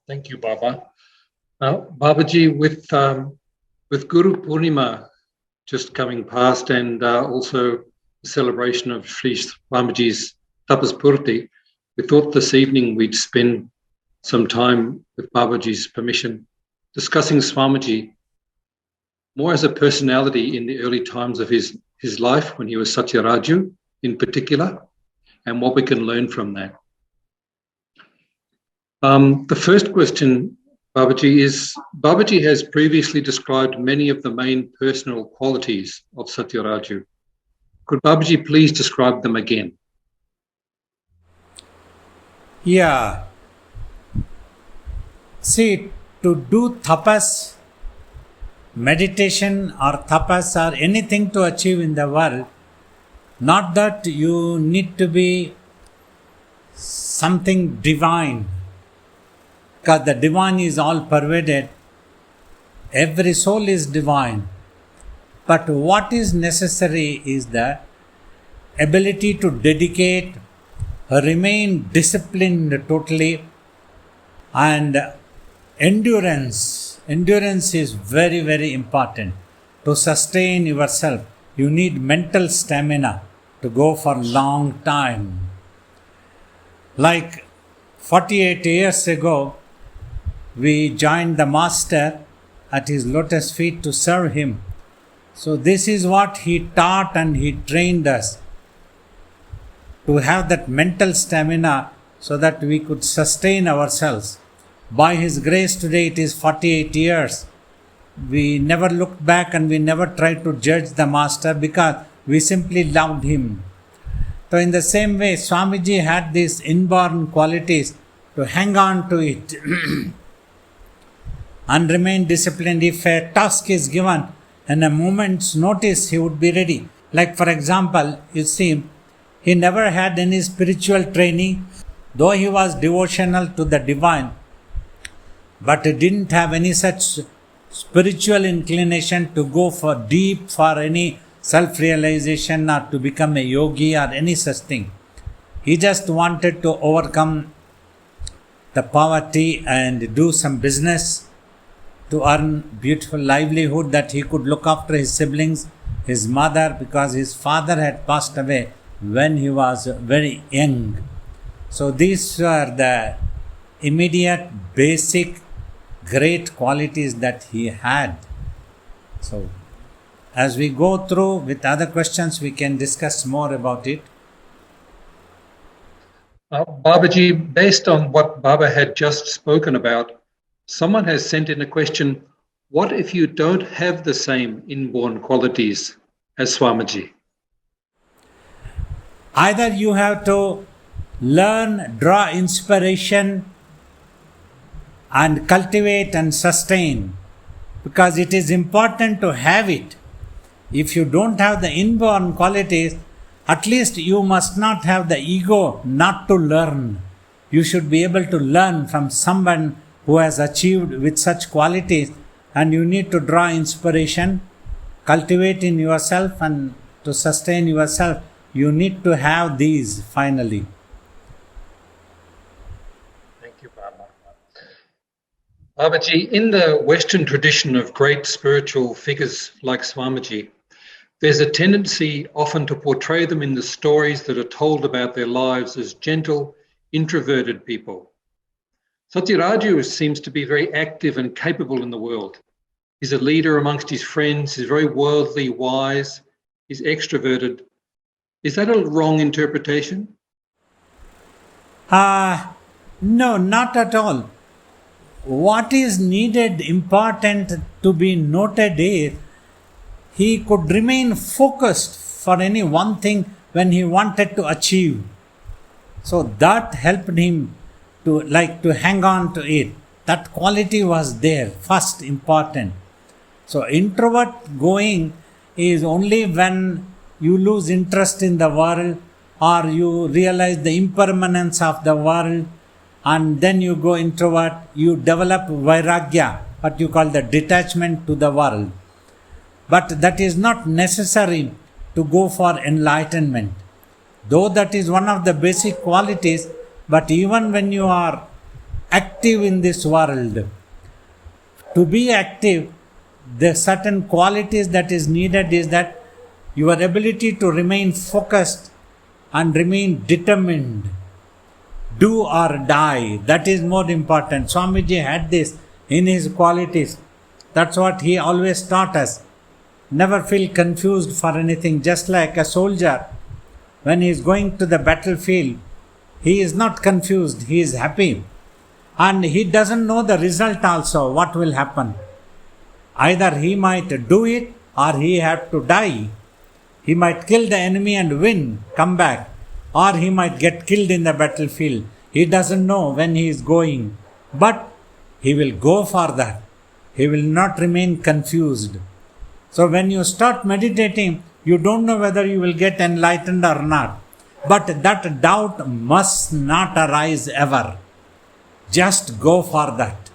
Thank you, Baba. Babaji, with Guru Purnima just coming past and also the celebration of Sri Swamiji's Tapas Purti, we thought this evening we'd spend some time, with Babaji's permission, discussing Swamiji more as a personality in the early times of his life when he was Satyaraju in particular, and what we can learn from that. The first question, Babaji, is Babaji has previously described many of the main personal qualities of Satyaraju. Could Babaji please describe them again? Yeah. See, to do tapas, meditation or tapas or anything to achieve in the world, not that you need to be something divine, because the divine is all pervaded. Every soul is divine. But what is necessary is the ability to dedicate, remain disciplined totally, and endurance. Endurance is very, very important. To sustain yourself, you need mental stamina to go for long time. Like 48 years ago, we joined the Master at his lotus feet to serve him. So this is what he taught and he trained us, to have that mental stamina so that we could sustain ourselves. By his grace today it is 48 years. We never looked back and we never tried to judge the Master because we simply loved him. So in the same way, Swamiji had these inborn qualities to hang on to it and remain disciplined. If a task is given, in a moment's notice he would be ready. Like for example, you see, he never had any spiritual training, though he was devotional to the divine, but he didn't have any such spiritual inclination to go for deep for any self-realization or to become a yogi or any such thing. He just wanted to overcome the poverty and do some business to earn beautiful livelihood, that he could look after his siblings, his mother, because his father had passed away when he was very young. So these were the immediate, basic, great qualities that he had. So as we go through with other questions, we can discuss more about it. Babaji, based on what Baba had just spoken about, someone has sent in a question: what if you don't have the same inborn qualities as Swamiji? Either you have to learn, draw inspiration and cultivate and sustain, because it is important to have it. If you don't have the inborn qualities, at least you must not have the ego not to learn. You should be able to learn from someone who has achieved with such qualities, and you need to draw inspiration, cultivate in yourself, and to sustain yourself, you need to have these finally. Thank you, Baba. Babaji, in the Western tradition of great spiritual figures like Swamiji, there's a tendency often to portray them in the stories that are told about their lives as gentle, introverted people. Satyaraju seems to be very active and capable in the world. He's a leader amongst his friends, he's very worldly, wise, he's extroverted. Is that a wrong interpretation? No, not at all. What is needed, important to be noted is, he could remain focused for any one thing when he wanted to achieve. So that helped him to hang on to it. That quality was there, first important. So introvert going is only when you lose interest in the world, or you realize the impermanence of the world, and then you go introvert, you develop vairagya, what you call the detachment to the world. But that is not necessary to go for enlightenment. Though that is one of the basic qualities, but even when you are active in this world. To be active, the certain qualities that is needed is that your ability to remain focused and remain determined. Do or die. That is more important. Swamiji had this in his qualities. That's what he always taught us. Never feel confused for anything. Just like a soldier, when he is going to the battlefield, he is not confused. He is happy. And he doesn't know the result also, what will happen. Either he might do it or he have to die. He might kill the enemy and win, come back. Or he might get killed in the battlefield. He doesn't know when he is going. But he will go for that. He will not remain confused. So when you start meditating, you don't know whether you will get enlightened or not. But that doubt must not arise ever. Just go for that.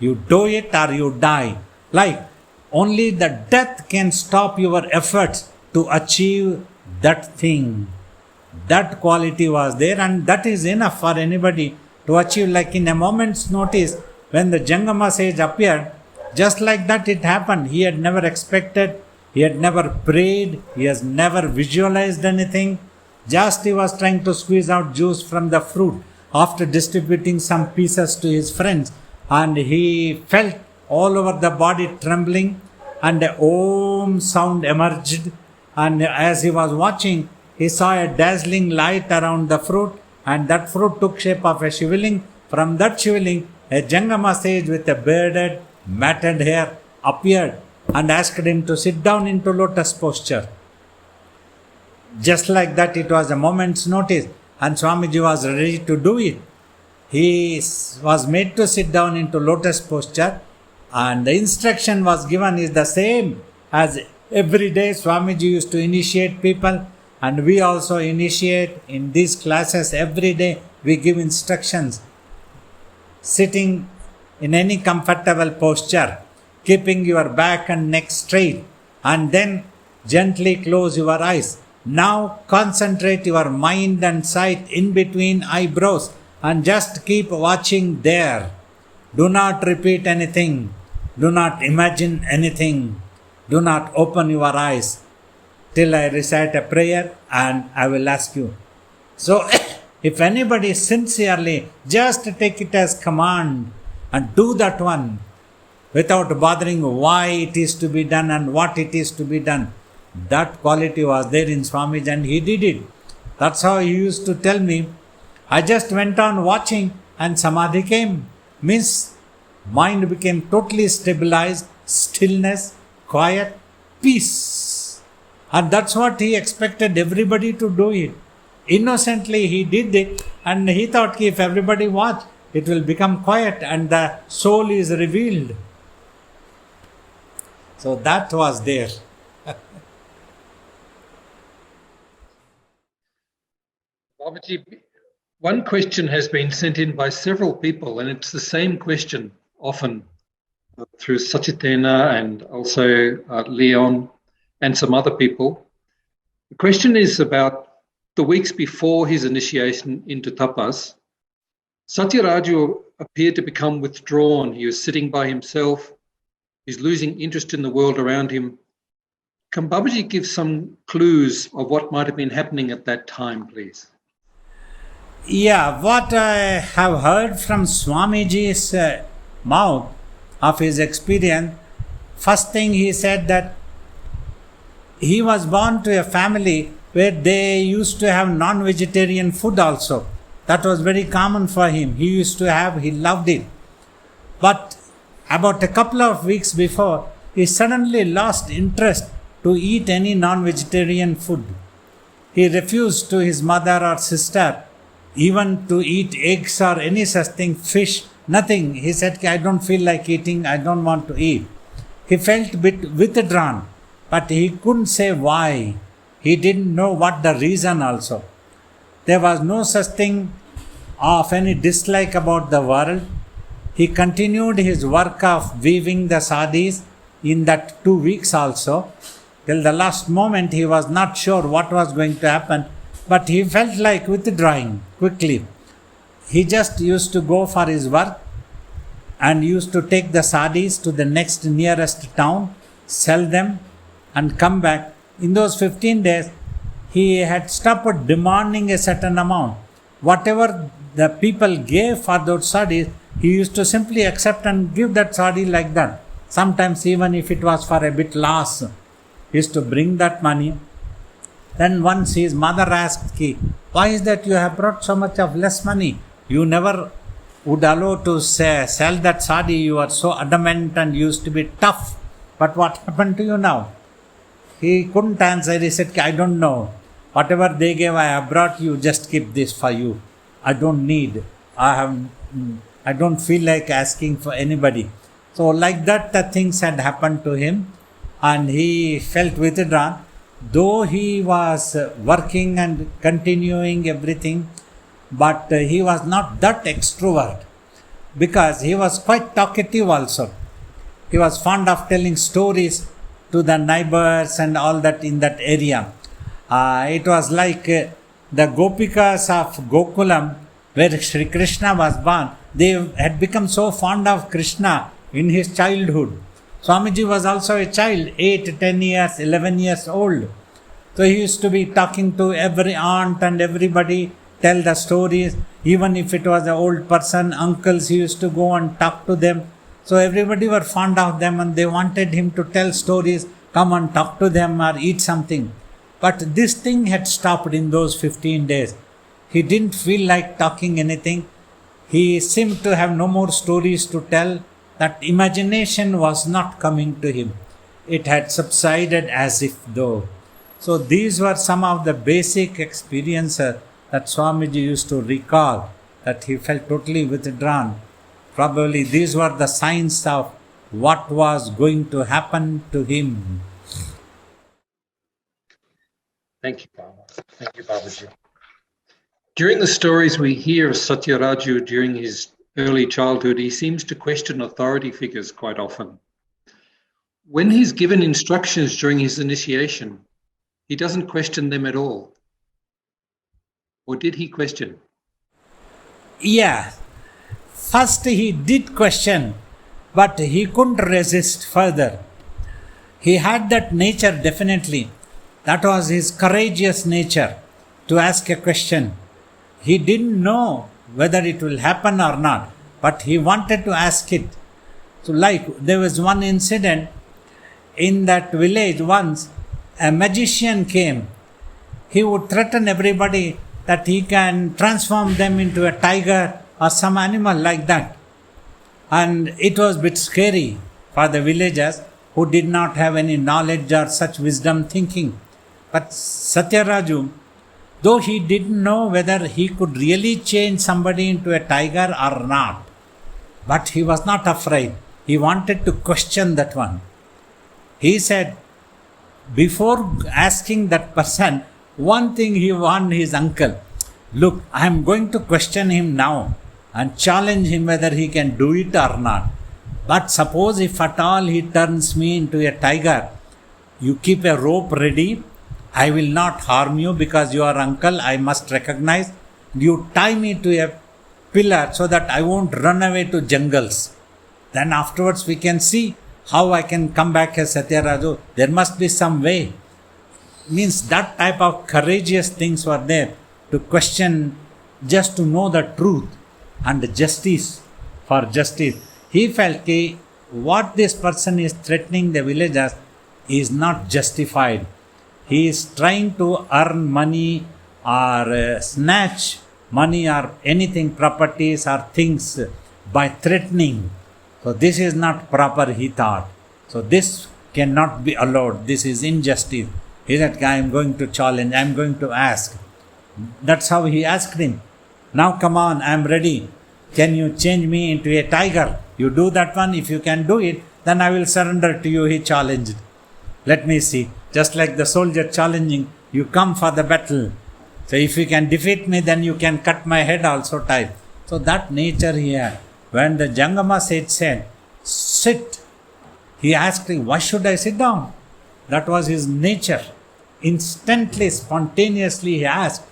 You do it or you die. Like only the death can stop your efforts to achieve that thing. That quality was there, and that is enough for anybody to achieve. Like in a moment's notice, when the Jangama sage appeared, just like that it happened. He had never expected, he had never prayed, he has never visualized anything. Just he was trying to squeeze out juice from the fruit after distributing some pieces to his friends, and he felt all over the body trembling, and a Om sound emerged, and as he was watching, he saw a dazzling light around the fruit, and that fruit took shape of a shivaling. From that shivaling, a Jangama sage with a bearded, matted hair appeared and asked him to sit down into lotus posture. Just like that, it was a moment's notice, and Swamiji was ready to do it. He was made to sit down into lotus posture, and the instruction was given is the same as every day Swamiji used to initiate people, and we also initiate in these classes every day. We give instructions. Sitting in any comfortable posture, keeping your back and neck straight, and then gently close your eyes. Now concentrate your mind and sight in between eyebrows and just keep watching there. Do not repeat anything. Do not imagine anything. Do not open your eyes till I recite a prayer and I will ask you. So if anybody sincerely just take it as command and do that one without bothering why it is to be done and what it is to be done, that quality was there in Swamiji and he did it. That's how he used to tell me. I just went on watching and Samadhi came. Means mind became totally stabilized, stillness, quiet, peace. And that's what he expected everybody to do it. Innocently he did it, and he thought if everybody watch, it will become quiet and the soul is revealed. So that was there. Babaji, one question has been sent in by several people, and it's the same question often through Sachitena and also Leon and some other people. The question is about the weeks before his initiation into tapas. Satyaraju appeared to become withdrawn. He was sitting by himself. He's losing interest in the world around him. Can Babaji give some clues of what might have been happening at that time, please? Yeah, what I have heard from Swamiji's mouth of his experience, first thing he said that he was born to a family where they used to have non-vegetarian food also. That was very common for him. He used to have, he loved it. But about a couple of weeks before, he suddenly lost interest to eat any non-vegetarian food. He refused to his mother or sister even to eat eggs or any such thing, fish, nothing. He said, I don't feel like eating, I don't want to eat. He felt a bit withdrawn, but he couldn't say why. He didn't know what the reason also. There was no such thing of any dislike about the world. He continued his work of weaving the sadis in that 2 weeks also. Till the last moment he was not sure what was going to happen, but he felt like withdrawing quickly. he just used to go for his work and used to take the sadis to the next nearest town, sell them, and come back. In those 15 days, he had stopped demanding a certain amount. Whatever the people gave for those sadis, he used to simply accept and give that sadi like that. Sometimes even if it was for a bit loss, he used to bring that money. Then once his mother asked, why is that you have brought so much of less money? You never would allow to sell that sadi. You are so adamant and used to be tough. But what happened to you now? He couldn't answer. He said, I don't know. Whatever they gave, I have brought you. Just keep this for you. I don't need. I don't feel like asking for anybody. So like that, the things had happened to him, and he felt withdrawn. Though he was working and continuing everything, but he was not that extrovert, because he was quite talkative also. He was fond of telling stories to the neighbors and all that in that area. It was like the Gopikas of Gokulam, where Sri Krishna was born. They had become so fond of Krishna in his childhood. Swamiji was also a child, 8, 10 years, 11 years old. So he used to be talking to every aunt and everybody, tell the stories. Even if it was an old person, uncles, he used to go and talk to them. So everybody were fond of them and they wanted him to tell stories, come and talk to them or eat something. But this thing had stopped in those 15 days. He didn't feel like talking anything. He seemed to have no more stories to tell. That imagination was not coming to him. It had subsided as if though. So these were some of the basic experiences that Swamiji used to recall, that he felt totally withdrawn. Probably these were the signs of what was going to happen to him. Thank you, Baba. Thank you, Babaji. During the stories we hear of Satyaraju during his early childhood, he seems to question authority figures quite often. When he's given instructions during his initiation, he doesn't question them at all. Or did he question? Yeah. First he did question, but he couldn't resist further. He had that nature definitely. That was his courageous nature, to ask a question. He didn't know whether it will happen or not, but he wanted to ask it. So like there was one incident in that village once, a magician came. He would threaten everybody that he can transform them into a tiger or some animal like that. And it was a bit scary for the villagers who did not have any knowledge or such wisdom thinking. But Satyaraju, though he didn't know whether he could really change somebody into a tiger or not, but he was not afraid. He wanted to question that one. He said, before asking that person, one thing he warned his uncle, look, I am going to question him now and challenge him whether he can do it or not. But suppose if at all he turns me into a tiger, you keep a rope ready. I will not harm you because you are uncle, I must recognize. You tie me to a pillar so that I won't run away to jungles. Then afterwards we can see how I can come back as Satyaraju. There must be some way. Means that type of courageous things were there to question, just to know the truth and justice for justice. He felt that what this person is threatening the villagers is not justified. He is trying to earn money or snatch money or anything, properties or things by threatening. So this is not proper, he thought. So this cannot be allowed. This is injustice. He said, I am going to challenge, I am going to ask. That's how he asked him. Now come on, I am ready. Can you change me into a tiger? You do that one. If you can do it, then I will surrender to you, he challenged. Let me see. Just like the soldier challenging, you come for the battle. So if you can defeat me, then you can cut my head also type. So that nature he had. When the Jangama said, sit, he asked him, why should I sit down? That was his nature. Instantly, spontaneously he asked.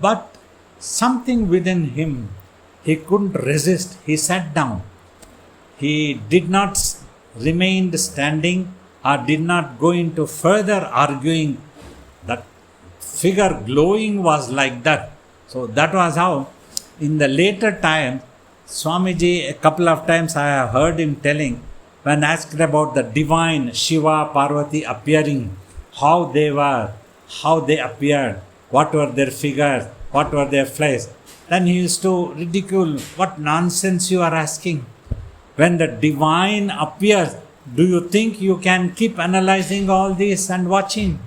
But something within him He couldn't resist. He sat down. He did not remain standing or did not go into further arguing. That figure glowing was like that. So that was how in the later time, Swamiji, a couple of times I have heard him telling, when asked about the divine Shiva, Parvati appearing, how they were, how they appeared, what were their figures, what were their flesh, then he used to ridicule, what nonsense you are asking. When the divine appears, do you think you can keep analyzing all this and watching?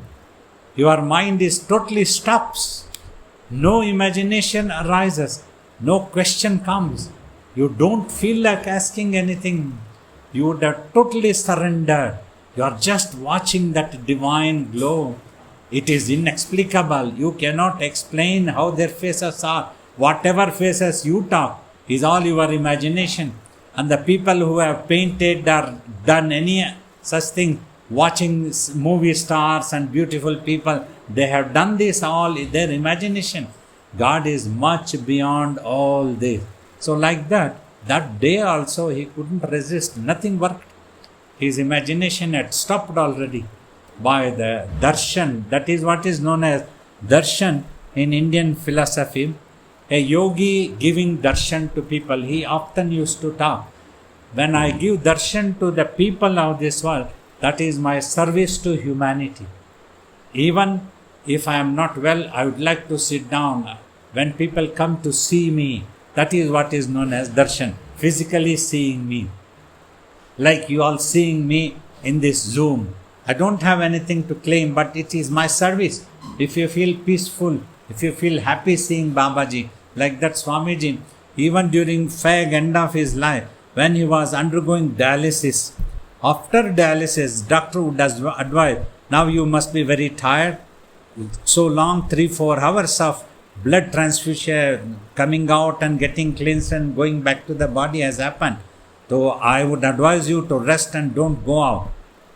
Your mind is totally stops. No imagination arises. No question comes. You don't feel like asking anything. You would have totally surrendered. You are just watching that divine glow. It is inexplicable. You cannot explain how their faces are. Whatever faces you talk is all your imagination. And the people who have painted or done any such thing, watching movie stars and beautiful people, they have done this all in their imagination. God is much beyond all this. So like that day also he couldn't resist. Nothing worked. His imagination had stopped already by the darshan. That is what is known as darshan in Indian philosophy. A yogi giving darshan to people. He often used to talk, when I give darshan to the people of this world, that is my service to humanity. Even if I am not well, I would like to sit down. When people come to see me, that is what is known as darshan, physically seeing me. Like you all seeing me in this Zoom. I don't have anything to claim, but it is my service. If you feel peaceful, if you feel happy seeing Babaji, like that Swamiji, even during fag end of his life, when he was undergoing dialysis, after dialysis, doctor would advise, now you must be very tired. So long, 3-4 hours of blood transfusion coming out and getting cleansed and going back to the body has happened. So I would advise you to rest and don't go out.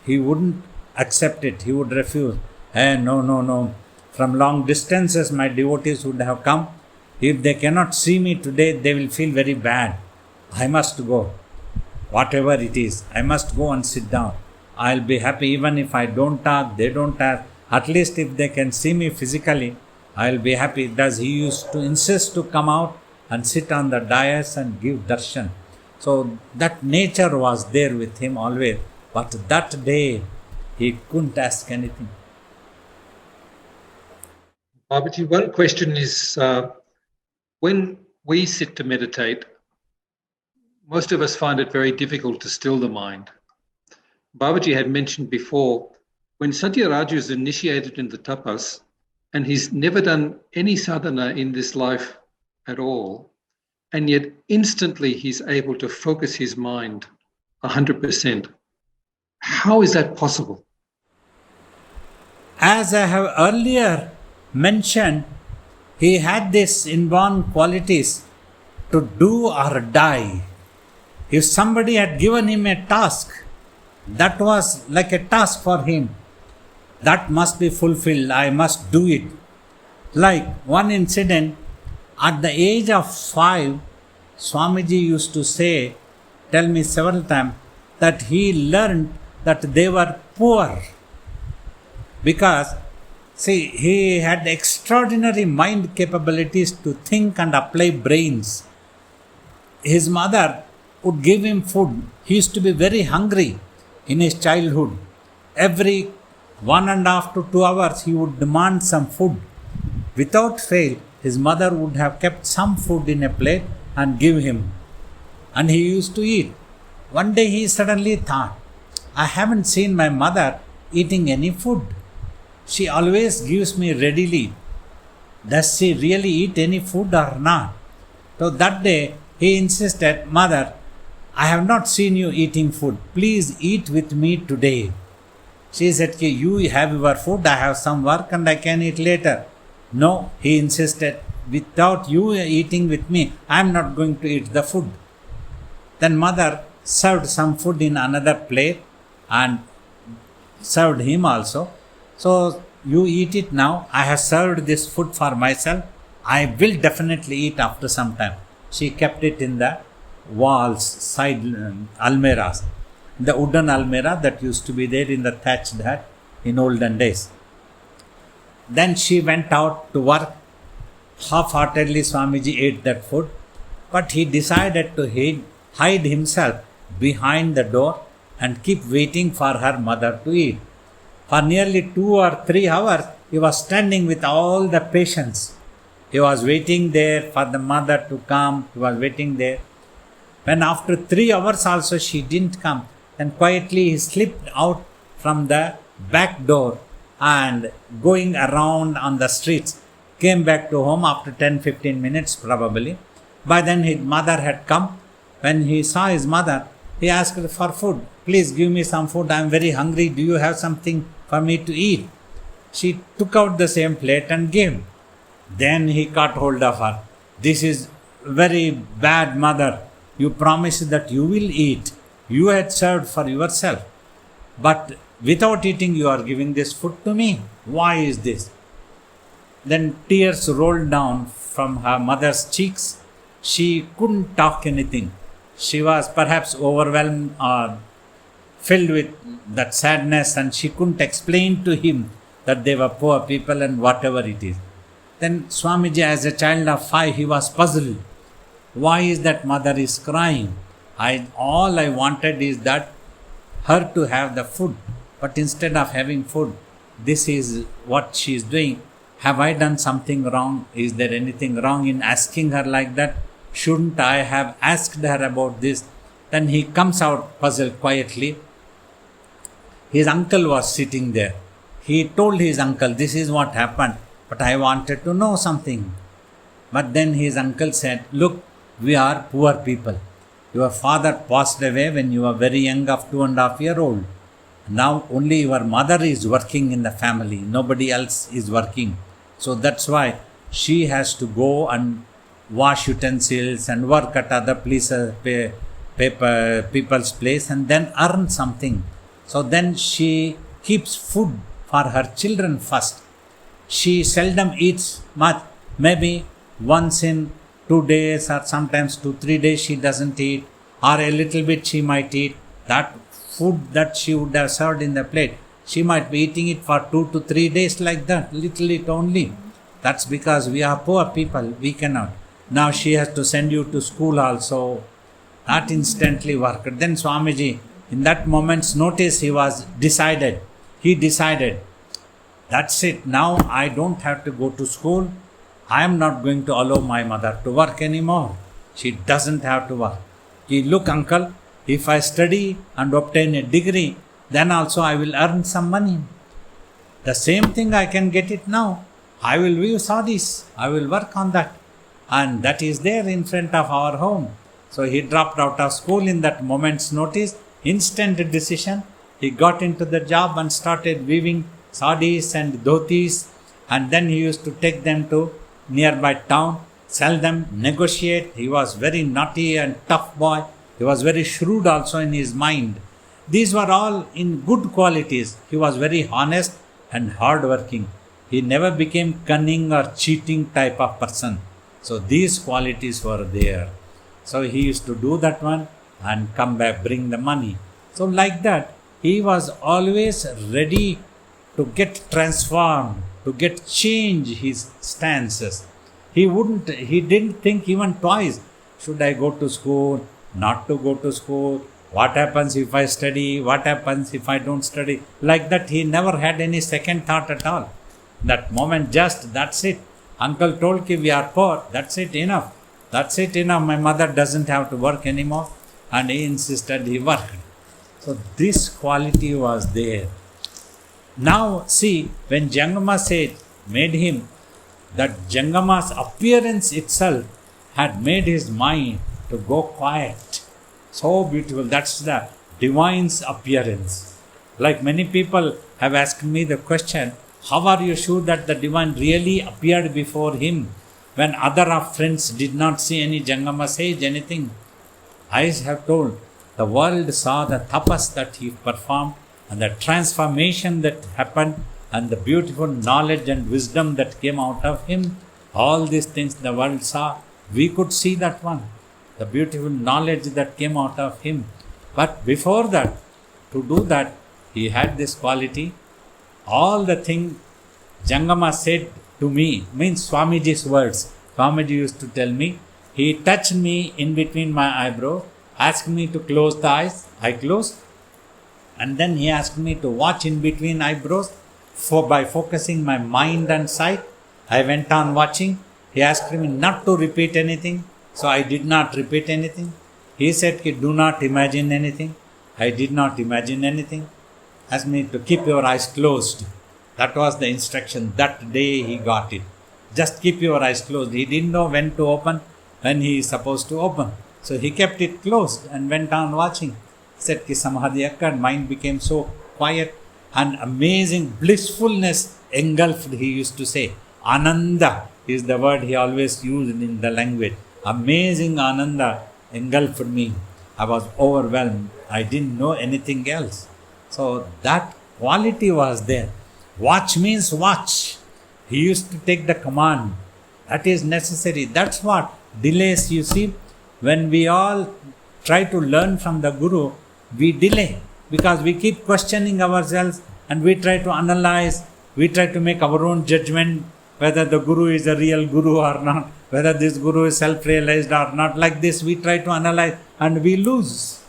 He wouldn't accept it. He would refuse. No. From long distances, my devotees would have come. If they cannot see me today, they will feel very bad. I must go. Whatever it is, I must go and sit down. I'll be happy even if I don't talk, they don't talk. At least if they can see me physically, I'll be happy. Thus he used to insist to come out and sit on the dais and give darshan. So that nature was there with him always. But that day, he couldn't ask anything. Babaji, one question is, when we sit to meditate, most of us find it very difficult to still the mind. Babaji had mentioned before, when Satyaraju is initiated in the tapas, and he's never done any sadhana in this life at all, and yet instantly he's able to focus his mind 100%. How is that possible? As I have earlier mentioned, he had these inborn qualities to do or die. If somebody had given him a task, that was like a task for him. That must be fulfilled. I must do it. Like one incident, at the age of 5, Swamiji used to tell me several times, that he learned that they were poor. Because, he had extraordinary mind capabilities to think and apply brains. His mother would give him food. He used to be very hungry in his childhood. Every 1.5 to 2 hours he would demand some food. Without fail, his mother would have kept some food in a plate and give him. And he used to eat. One day he suddenly thought, I haven't seen my mother eating any food. She always gives me readily. Does she really eat any food or not? So that day he insisted, Mother, I have not seen you eating food. Please eat with me today. She said, you have your food, I have some work and I can eat later. No, he insisted, without you eating with me, I am not going to eat the food. Then mother served some food in another plate and served him also. So you eat it now. I have served this food for myself. I will definitely eat after some time. she kept it in the walls, side almirahs. The wooden almirah that used to be there in the thatched hut in olden days. Then she went out to work. Half-heartedly Swamiji ate that food, but he decided to hide himself behind the door and keep waiting for her mother to eat. For nearly 2 or 3 hours, he was standing with all the patience. He was waiting there for the mother to come. He was waiting there. When after 3 hours also she didn't come, then quietly he slipped out from the back door and going around on the streets, came back to home after 10-15 minutes probably. By then his mother had come. When he saw his mother, he asked for food. Please give me some food. I am very hungry. Do you have something for me to eat? She took out the same plate and gave. Then he caught hold of her. This is very bad, mother. You promised that you will eat. You had served for yourself. But without eating, you are giving this food to me. Why is this? Then tears rolled down from her mother's cheeks. She couldn't talk anything. She was perhaps overwhelmed or filled with that sadness, and she couldn't explain to him that they were poor people and whatever it is. Then Swamiji, as a child of 5, he was puzzled. Why is that mother is crying? All I wanted is that her to have the food. But instead of having food, this is what she is doing. Have I done something wrong? Is there anything wrong in asking her like that? Shouldn't I have asked her about this? Then he comes out puzzled quietly. His uncle was sitting there. He told his uncle, this is what happened, but I wanted to know something. But then his uncle said, look, we are poor people. Your father passed away when you were very young, of 2.5-year-old. Now only your mother is working in the family. Nobody else is working. So that's why she has to go and wash utensils and work at other places, people's place, and then earn something. So then she keeps food for her children first. She seldom eats much. Maybe once in 2 days or sometimes 2-3 days she doesn't eat, or a little bit she might eat. That food that she would have served in the plate, she might be eating it for 2 to 3 days like that, little it only. That's because we are poor people, we cannot. Now she has to send you to school also. That instantly worked. Then Swamiji, in that moment's notice, he decided, that's it, now I don't have to go to school. I am not going to allow my mother to work anymore. She doesn't have to work. Look, uncle, if I study and obtain a degree, then also I will earn some money. The same thing I can get it now. I will weave sarees. I will work on that. And that is there in front of our home. So he dropped out of school in that moment's notice. Instant decision. He got into the job and started weaving sarees and dhotis. And then he used to take them to nearby town, sell them, negotiate. He was very naughty and tough boy. He was very shrewd also in his mind. These were all in good qualities. He was very honest and hardworking. He never became cunning or cheating type of person. So these qualities were there. So he used to do that one and come back, bring the money. So like that, he was always ready to get transformed, to get change his stances. He didn't think even twice, should I go to school, not to go to school, what happens if I study, what happens if I don't study. Like that, he never had any second thought at all. That moment, just that's it. Uncle told ki we are poor, that's it, enough. That's it, enough. My mother doesn't have to work anymore. And he insisted he worked. So this quality was there. Now see, when Jangama said, made him, that Jangama's appearance itself had made his mind to go quiet. So beautiful. That's the divine's appearance. Like many people have asked me the question, how are you sure that the divine really appeared before him when other of friends did not see any Jangama sage, anything? I have told, the world saw the tapas that he performed and the transformation that happened and the beautiful knowledge and wisdom that came out of him. All these things the world saw. we could see that one, the beautiful knowledge that came out of him. But before that, to do that, he had this quality. All the thing Jangama said to me, means Swamiji's words. Swamiji used to tell me, he touched me in between my eyebrows, asked me to close the eyes, I closed. And then he asked me to watch in between eyebrows by focusing my mind and sight. I went on watching. He asked me not to repeat anything, so I did not repeat anything. He said, do not imagine anything. I did not imagine anything. Asked me to keep your eyes closed. That was the instruction. That day he got it. Just keep your eyes closed. He didn't know when to open, when he is supposed to open. So he kept it closed and went on watching. Said ki samadhi occurred, mind became so quiet and amazing blissfulness engulfed, he used to say. Ananda is the word he always used in the language. Amazing Ananda engulfed me. I was overwhelmed. I didn't know anything else. So that quality was there. Watch means watch. He used to take the command. That is necessary. That's what delays, you see. When we all try to learn from the Guru, we delay because we keep questioning ourselves and we try to analyze, we try to make our own judgment whether the Guru is a real Guru or not, whether this Guru is self-realized or not. Like this, we try to analyze and we lose.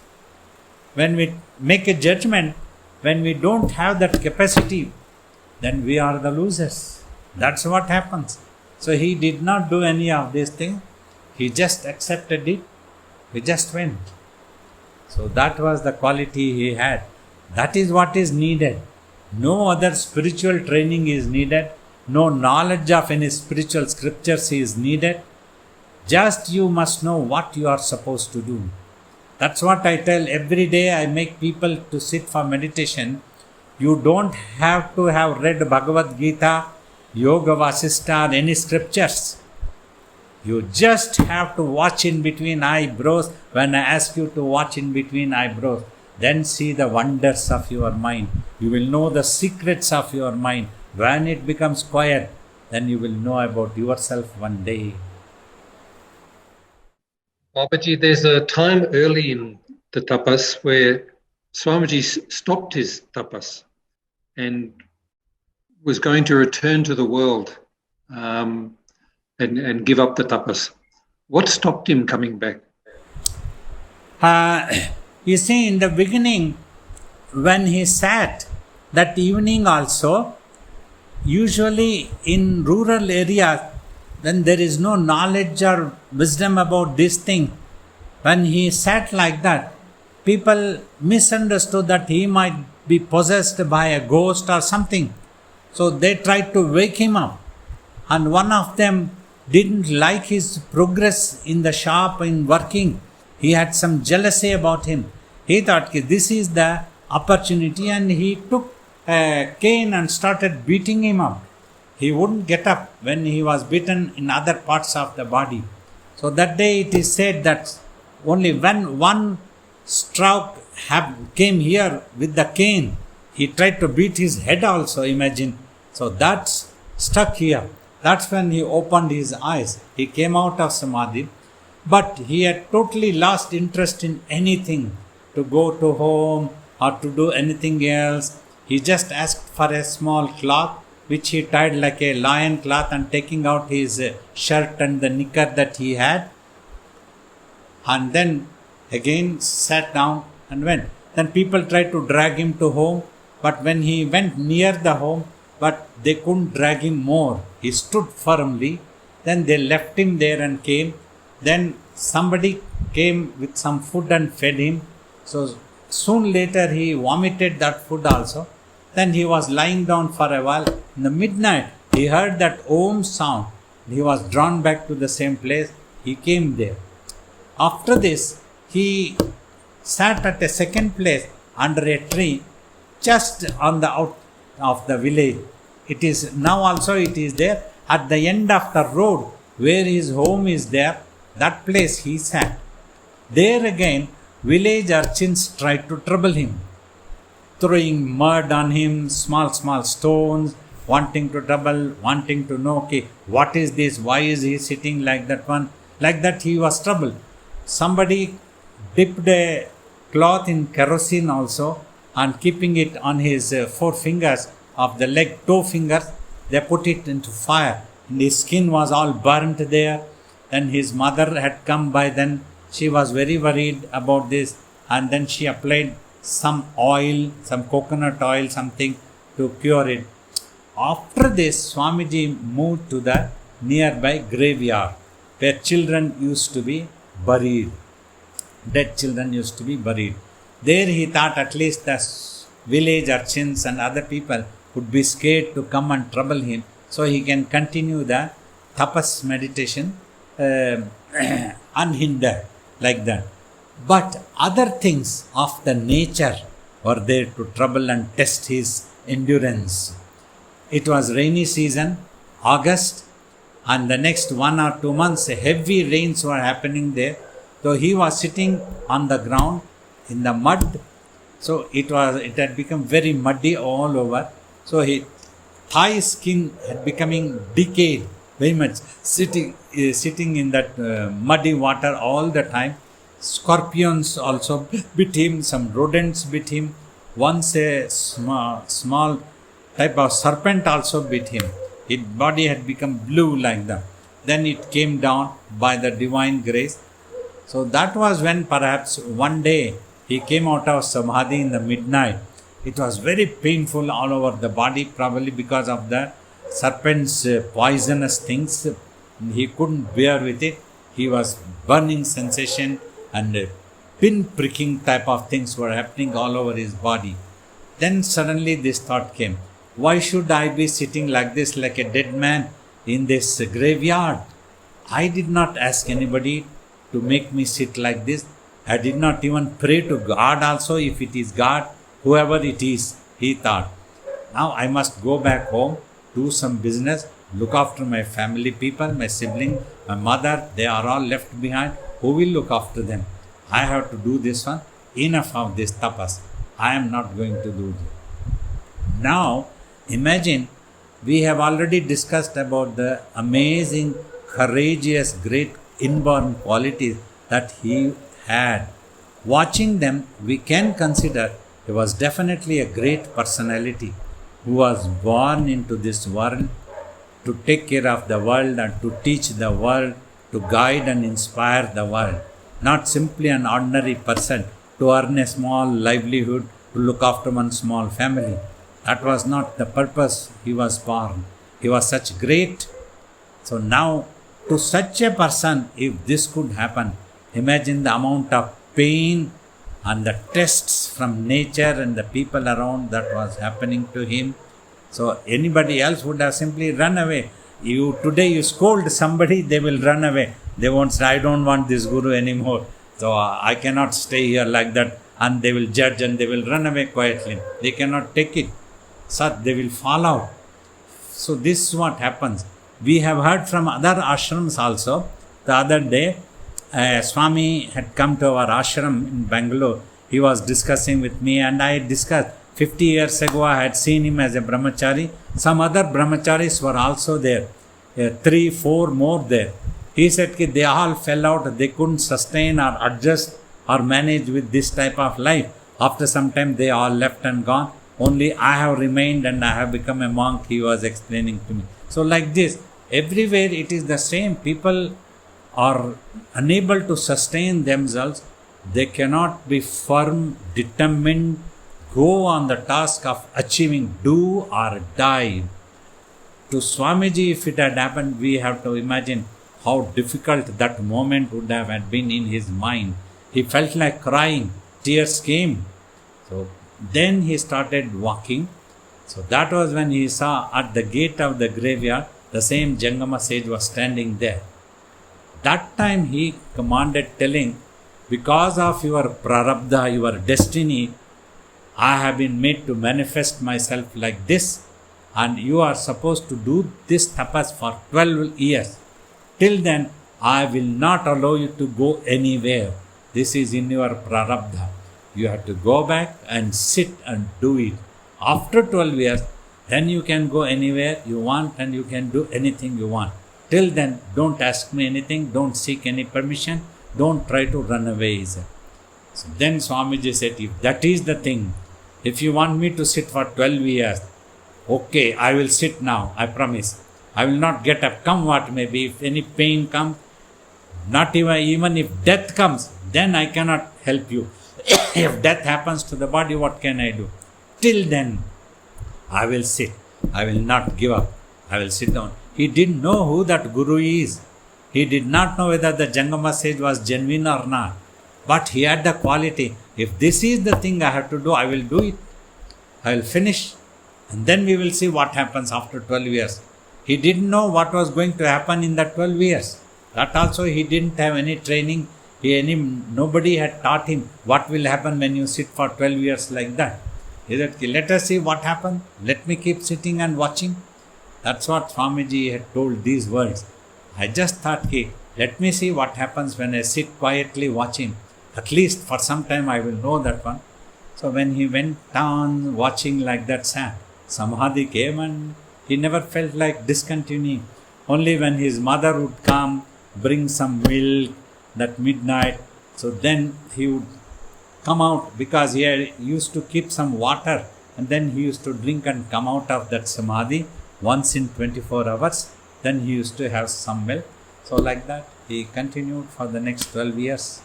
When we make a judgment, when we don't have that capacity, then we are the losers. That's what happens. So he did not do any of these things. He just accepted it. He just went. So that was the quality he had. That is what is needed. No other spiritual training is needed. No knowledge of any spiritual scriptures is needed. Just you must know what you are supposed to do. That's what I tell every day. I make people to sit for meditation. You don't have to have read Bhagavad Gita, Yoga Vasistha or any scriptures. You just have to watch in between eyebrows. When I ask you to watch in between eyebrows, then see the wonders of your mind. You will know the secrets of your mind. When it becomes quiet, then you will know about yourself one day. Babaji, there's a time early in the tapas where Swamiji stopped his tapas and was going to return to the world and give up the tapas. What stopped him coming back? You see, in the beginning, when he sat that evening also, usually in rural areas, when there is no knowledge or wisdom about this thing, when he sat like that, people misunderstood that he might be possessed by a ghost or something. So they tried to wake him up. And one of them didn't like his progress in the shop, in working. He had some jealousy about him. He thought this is the opportunity, and he took a cane and started beating him up. He wouldn't get up when he was beaten in other parts of the body. So that day it is said that only when one stroke came here with the cane, he tried to beat his head also, imagine. So that's stuck here. That's when he opened his eyes. He came out of Samadhi. But he had totally lost interest in anything, to go to home or to do anything else. He just asked for a small cloth, which he tied like a lion cloth, and taking out his shirt and the knicker that he had. And then again sat down and went. Then people tried to drag him to home. But when he went near the home, but they couldn't drag him more. He stood firmly. Then they left him there and came. Then somebody came with some food and fed him. So soon later he vomited that food also. Then he was lying down for a while. In the midnight, he heard that Om sound. He was drawn back to the same place. He came there. After this, he sat at a second place under a tree, just on the out of the village. It is now also it is there. At the end of the road where his home is there, that place he sat. There again, village urchins tried to trouble him, throwing mud on him, small stones, wanting to trouble, wanting to know, okay, what is this? Why is he sitting like that one? Like that he was troubled. Somebody dipped a cloth in kerosene also and keeping it on his four fingers of the leg, toe fingers, they put it into fire. And his skin was all burnt there. Then his mother had come by then. She was very worried about this. And then she applied some oil, some coconut oil, something to cure it. After this, Swamiji moved to the nearby graveyard where children used to be buried. Dead children used to be buried. There he thought at least the village urchins and other people would be scared to come and trouble him, so he can continue the tapas meditation unhindered, like that. But other things of the nature were there to trouble and test his endurance. It was rainy season, August, and the next 1 or 2 months heavy rains were happening there. So he was sitting on the ground in the mud. So it had become very muddy all over. So his thigh skin had becoming decayed very much, sitting in that muddy water all the time. Scorpions also bit him, some rodents bit him. Once a small type of serpent also bit him. His body had become blue like that. Then it came down by the divine grace. So that was when perhaps one day he came out of Samadhi in the midnight. It was very painful all over the body, probably because of the serpent's poisonous things. He couldn't bear with it. He was burning sensation and pin pricking type of things were happening all over his body. Then suddenly this thought came, why should I be sitting like this, like a dead man in this graveyard? I did not ask anybody to make me sit like this. I did not even pray to God also, if it is God, whoever it is, he thought. Now I must go back home, do some business, look after my family people, my sibling, my mother, they are all left behind. Who will look after them? I have to do this one. Enough of this tapas. I am not going to do this. Now, imagine, we have already discussed about the amazing, courageous, great inborn qualities that he had. Watching them, we can consider he was definitely a great personality who was born into this world to take care of the world and to teach the world, to guide and inspire the world. Not simply an ordinary person to earn a small livelihood, to look after one small family. That was not the purpose he was born. He was such great. So now, to such a person, if this could happen, imagine the amount of pain and the tests from nature and the people around that was happening to him. So anybody else would have simply run away. Today you scold somebody, they will run away. They won't say, I don't want this guru anymore. So I cannot stay here like that. And they will judge and they will run away quietly. They cannot take it. So they will fall out. So this is what happens. We have heard from other ashrams also. The other day, Swami had come to our ashram in Bangalore. He was discussing with me and I discussed. 50 years ago, I had seen him as a brahmachari. Some other brahmacharis were also there. 3, 4 more there. He said that they all fell out. They couldn't sustain or adjust or manage with this type of life. After some time, they all left and gone. Only I have remained and I have become a monk, he was explaining to me. So like this, everywhere it is the same. People are unable to sustain themselves. They cannot be firm, determined, go on the task of achieving, do or die. To Swamiji, if it had happened, we have to imagine how difficult that moment would have had been in his mind. He felt like crying. Tears came. So then he started walking. So that was when he saw at the gate of the graveyard, the same Jangama sage was standing there. That time he commanded, telling, because of your prarabdha, your destiny, I have been made to manifest myself like this, and you are supposed to do this tapas for 12 years. Till then, I will not allow you to go anywhere. This is in your prarabdha. You have to go back and sit and do it. After 12 years, then you can go anywhere you want and you can do anything you want. Till then, don't ask me anything, don't seek any permission, don't try to run away, he said. So then Swamiji said, if that is the thing, if you want me to sit for 12 years, okay, I will sit now, I promise. I will not get up, come what may be. If any pain comes, not even if death comes, then I cannot help you. If death happens to the body, what can I do? Till then, I will sit. I will not give up. I will sit down. He didn't know who that Guru is. He did not know whether the Jangama sage was genuine or not. But he had the quality. If this is the thing I have to do, I will do it. I will finish. And then we will see what happens after 12 years. He didn't know what was going to happen in that 12 years. That also he didn't have any training. Nobody had taught him what will happen when you sit for 12 years like that. He said, let us see what happens. Let me keep sitting and watching. That's what Swamiji had told these words. I just thought, let me see what happens when I sit quietly watching. At least for some time I will know that one. So when he went down watching like that, Samadhi came and he never felt like discontinuing. Only when his mother would come, bring some milk that midnight, so then he would come out, because he used to keep some water and then he used to drink and come out of that Samadhi once in 24 hours. Then he used to have some milk. So like that, he continued for the next 12 years.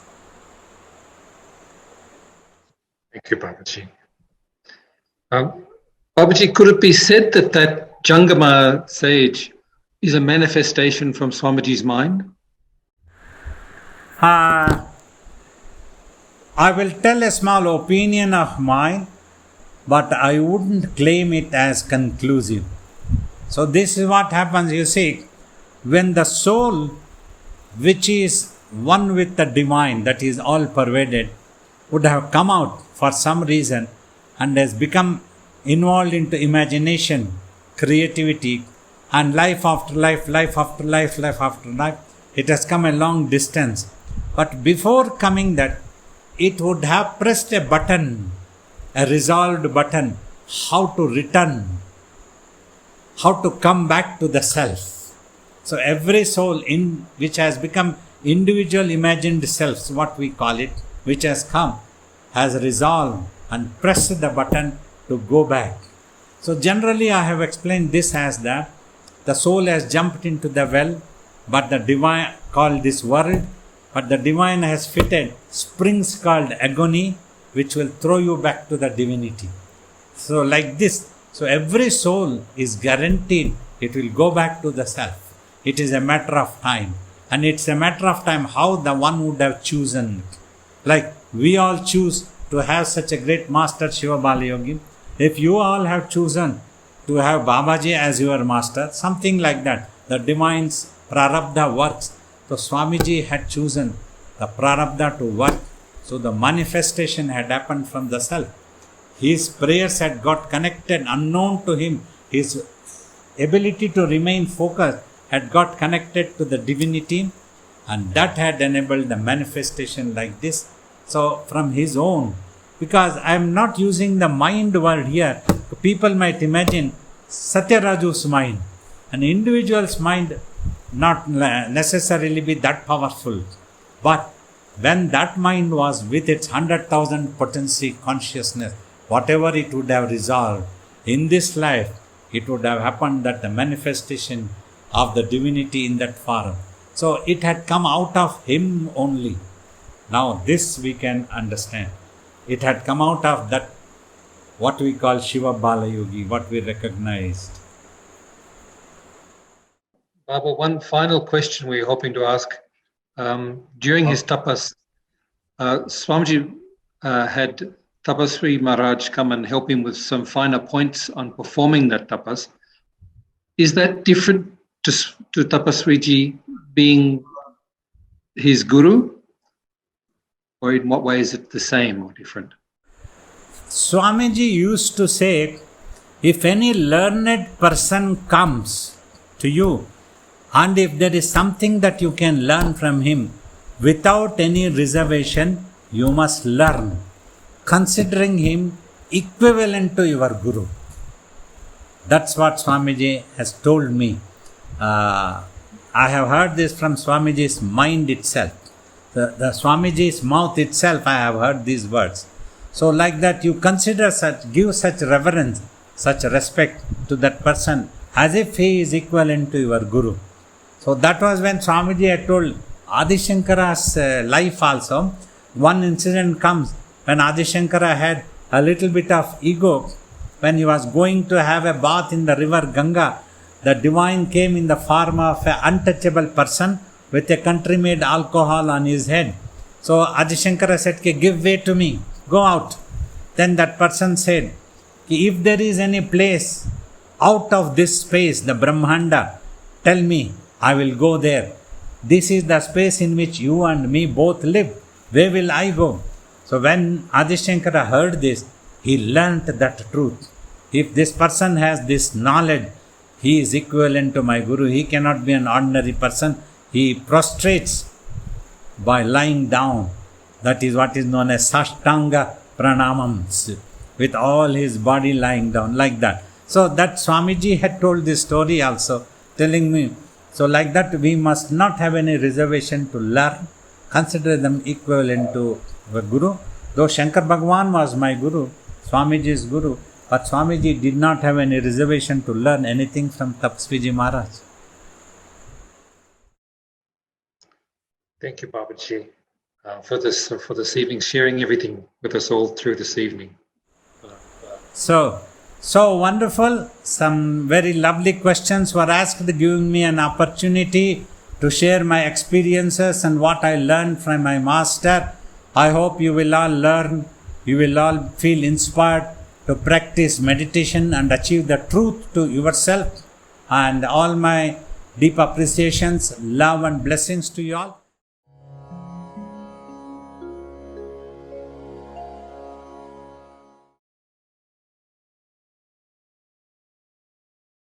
Thank you, Babaji. Babaji, could it be said that that Jangama sage is a manifestation from Swamiji's mind? I will tell a small opinion of mine, but I wouldn't claim it as conclusive. So this is what happens, you see, when the soul, which is one with the divine, that is all pervaded, would have come out for some reason and has become involved into imagination, creativity, and life after life, life after life, life after life, it has come a long distance. But before coming that, it would have pressed a button, a resolved button, how to return, how to come back to the self. So every soul which has become individual imagined selves, what we call it, which has come, has resolved and pressed the button to go back. So generally I have explained this as that the soul has jumped into the well, but the divine called this world, but the divine has fitted springs called agony, which will throw you back to the divinity. So like this, so every soul is guaranteed it will go back to the self. It is a matter of time. And it's a matter of time how the one would have chosen. Like we all choose to have such a great master, Shiva Bala Yogi. If you all have chosen to have Babaji as your master, something like that, the divine's prarabdha works. So Swamiji had chosen the prarabdha to work. So the manifestation had happened from the self. His prayers had got connected, unknown to him. His ability to remain focused had got connected to the divinity, and that had enabled the manifestation like this. So from his own, because I am not using the mind word here, people might imagine Satyaraju's mind. An individual's mind not necessarily be that powerful, but when that mind was with its 100,000 potency consciousness, whatever it would have resolved in this life, it would have happened that the manifestation of the divinity in that form. So it had come out of him only. Now this we can understand. It had come out of that, what we call Shiva Bala Yogi, what we recognized. Baba, one final question we're hoping to ask. During his tapas, Swamiji had Tapasri Maharaj come and help him with some finer points on performing that tapas. Is that different to Tapasriji being his guru? Or in what way is it the same or different? Swamiji used to say, if any learned person comes to you, and if there is something that you can learn from him, without any reservation, you must learn, considering him equivalent to your Guru. That's what Swamiji has told me. I have heard this from Swamiji's mind itself. The Swamiji's mouth itself, I have heard these words. So like that, you consider such, give such reverence, such respect to that person as if he is equivalent to your Guru. So that was when Swamiji had told Adi Shankara's life also. One incident comes when Adi Shankara had a little bit of ego. When he was going to have a bath in the river Ganga, the divine came in the form of an untouchable person with a country-made alcohol on his head. So Adi Shankara said, give way to me, go out. Then that person said, if there is any place out of this space, the Brahmanda, tell me, I will go there. This is the space in which you and me both live. Where will I go? So when Adi Shankara heard this, he learnt that truth. If this person has this knowledge, he is equivalent to my Guru. He cannot be an ordinary person. He prostrates by lying down. That is what is known as Sashtanga Pranamams, with all his body lying down like that. So that Swamiji had told this story also, telling me, so like that we must not have any reservation to learn, consider them equivalent to our Guru. Though Shankar Bhagwan was my Guru, Swamiji's Guru, but Swamiji did not have any reservation to learn anything from Tapasviji Maharaj. Thank you, Babaji, for this evening, sharing everything with us all through this evening. So wonderful. Some very lovely questions were asked, giving me an opportunity to share my experiences and what I learned from my master. I hope you will all learn, you will all feel inspired to practice meditation and achieve the truth to yourself. And all my deep appreciations, love and blessings to you all.